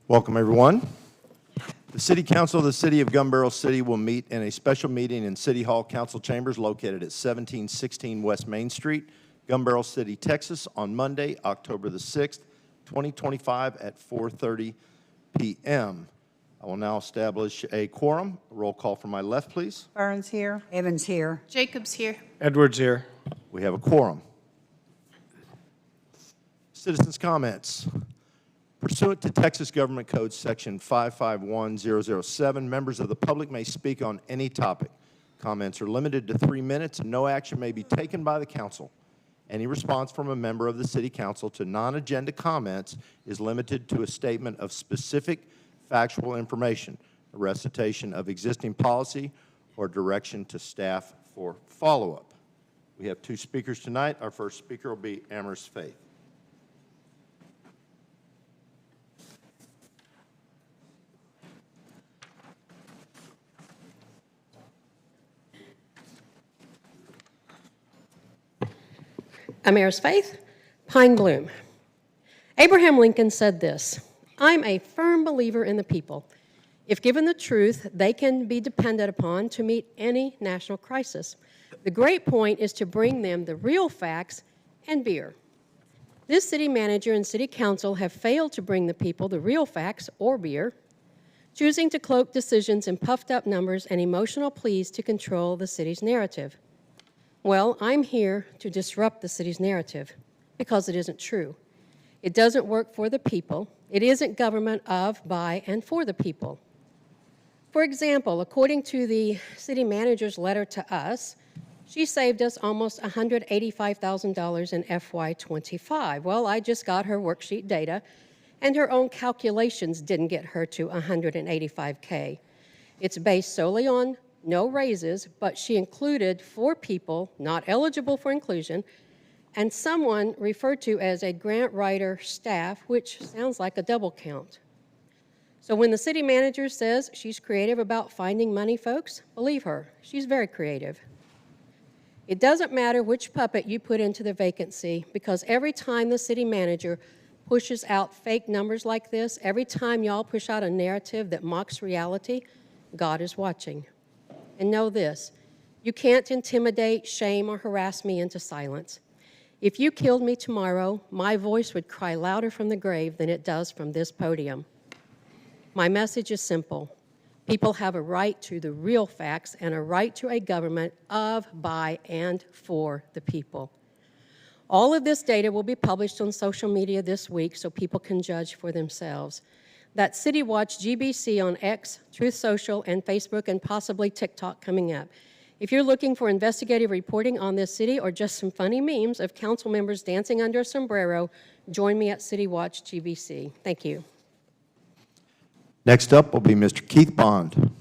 Welcome, everyone. The City Council of the City of Gun Barrel City will meet in a special meeting in City Hall Council Chambers located at 1716 West Main Street, Gun Barrel City, Texas, on Monday, October the 6th, 2025 at 4:30 p.m. I will now establish a quorum. Roll call from my left, please. Burns here. Evans here. Jacobs here. Edwards here. We have a quorum. Citizens' comments. Pursuant to Texas Government Code Section 551007, members of the public may speak on any topic. Comments are limited to 3 minutes, and no action may be taken by the council. Any response from a member of the City Council to non-agenda comments is limited to a statement of specific factual information, a recitation of existing policy, or direction to staff for follow-up. We have 2 speakers tonight. Our first speaker will be Amherst Faith. Amherst Faith, Pine Bloom. Abraham Lincoln said this, "I'm a firm believer in the people. If given the truth, they can be depended upon to meet any national crisis. The great point is to bring them the real facts and beer." This city manager and city council have failed to bring the people the real facts or beer, choosing to cloak decisions in puffed up numbers and emotional pleas to control the city's narrative. Well, I'm here to disrupt the city's narrative because it isn't true. It doesn't work for the people. It isn't government of, by, and for the people. For example, according to the city manager's letter to us, she saved us almost $185,000 in FY25. Well, I just got her worksheet data, and her own calculations didn't get her to $185K. It's based solely on no raises, but she included 4 people not eligible for inclusion and someone referred to as a grant writer staff, which sounds like a double count. So when the city manager says she's creative about finding money, folks, believe her, she's very creative. It doesn't matter which puppet you put into the vacancy, because every time the city manager pushes out fake numbers like this, every time y'all push out a narrative that mocks reality, God is watching. And know this, you can't intimidate, shame, or harass me into silence. If you killed me tomorrow, my voice would cry louder from the grave than it does from this podium. My message is simple. People have a right to the real facts and a right to a government of, by, and for the people. All of this data will be published on social media this week so people can judge for themselves. That's City Watch GBC on X, Truth Social, and Facebook, and possibly TikTok coming up. If you're looking for investigative reporting on this city or just some funny memes of council members dancing under a sombrero, join me at City Watch GBC. Thank you. Next up will be Mr. Keith Bond.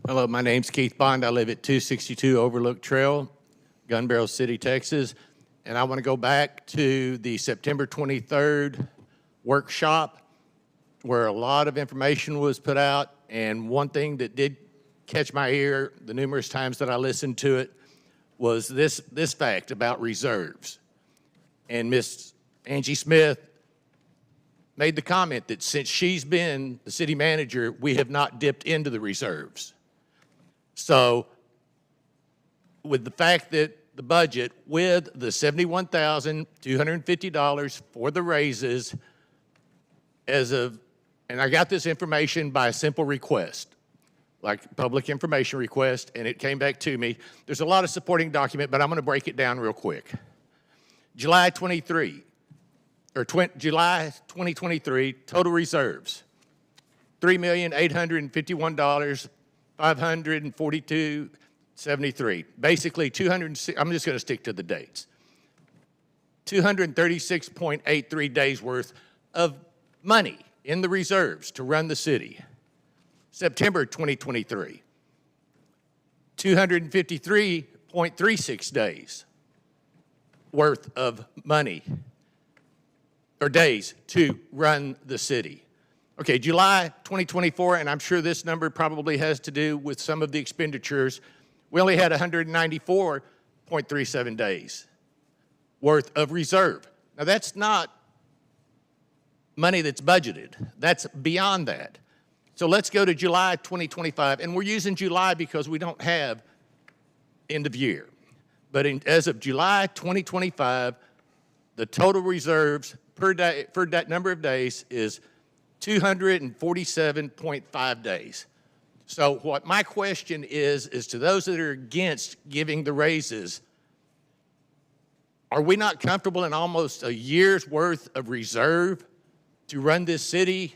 Hello, my name's Keith Bond. I live at 262 Overlook Trail, Gun Barrel City, Texas. And I want to go back to the September 23rd workshop where a lot of information was put out. And one thing that did catch my ear the numerous times that I listened to it was this fact about reserves. And Miss Angie Smith made the comment that since she's been the city manager, we have not dipped into the reserves. So with the fact that the budget with the $71,250 for the raises and I got this information by a simple request, like public information request, and it came back to me. There's a lot of supporting document, but I'm gonna break it down real quick. July 2023, total reserves, $3,851,542.73. Basically, I'm just going to stick to the dates. 236.83 days worth of money in the reserves to run the city. September 2023, 253.36 days worth of money or days to run the city. Okay, July 2024, and I'm sure this number probably has to do with some of the expenditures We only had 194.37 days worth of reserve. Now, that's not money that's budgeted. That's beyond that. So let's go to July 2025, and we're using July because we don't have end of year. But as of July 2025, the total reserves per day, for that number of days is 247.5 days. So what my question is to those that are against giving the raises, are we not comfortable in almost a year's worth of reserve to run this city?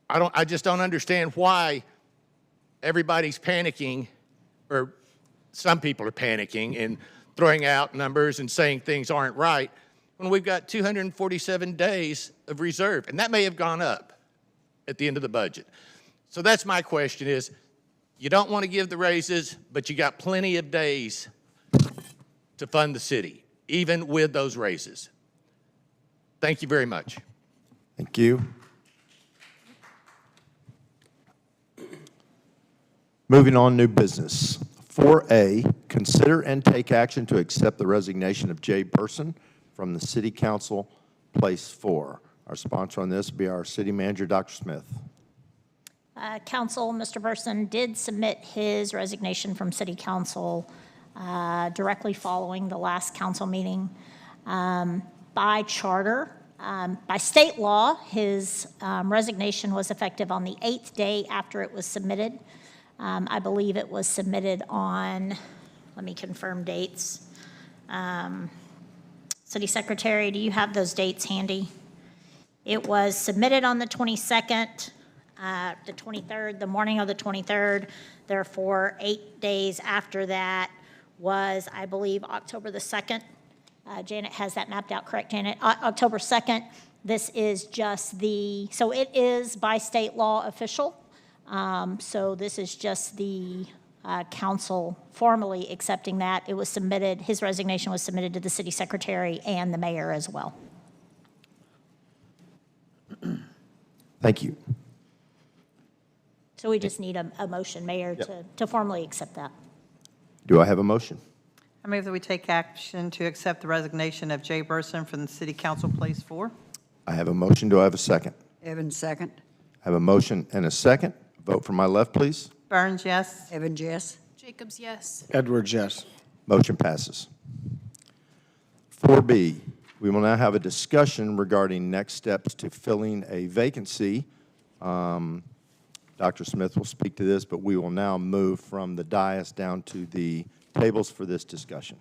I just don't understand why everybody's panicking, or some people are panicking and throwing out numbers and saying things aren't right when we've got 247 days of reserve. And that may have gone up at the end of the budget. So that's my question is, you don't want to give the raises, but you got plenty of days to fund the city, even with those raises. Thank you very much. Thank you. Moving on, new business. 4A, consider and take action to accept the resignation of Jay Burson from the City Council, Place 4. Our sponsor on this will be our City Manager, Dr. Smith. Council, Mr. Burson did submit his resignation from City Council directly following the last council meeting. By charter, by state law, his resignation was effective on the 8th day after it was submitted. I believe it was submitted on, let me confirm dates. City Secretary, do you have those dates handy? It was submitted on the 22nd, the 23rd, the morning of the 23rd. Therefore, 8 days after that was, I believe, October the 2nd. Janet has that mapped out, correct, Janet? October 2nd. This is just so it is by state law official. So this is just the council formally accepting that. It was submitted, his resignation was submitted to the city secretary and the mayor as well. Thank you. So we just need a motion, Mayor, to formally accept that. Do I have a motion? I move that we take action to accept the resignation of Jay Burson from the City Council, Place 4. I have a motion. Do I have a second? Evans, second. I have a motion and a second. Vote from my left, please. Burns, yes. Evans, yes. Jacobs, yes. Edwards, yes. Motion passes. 4B, we will now have a discussion regarding next steps to filling a vacancy. Dr. Smith will speak to this, but we will now move from the dais down to the tables for this discussion.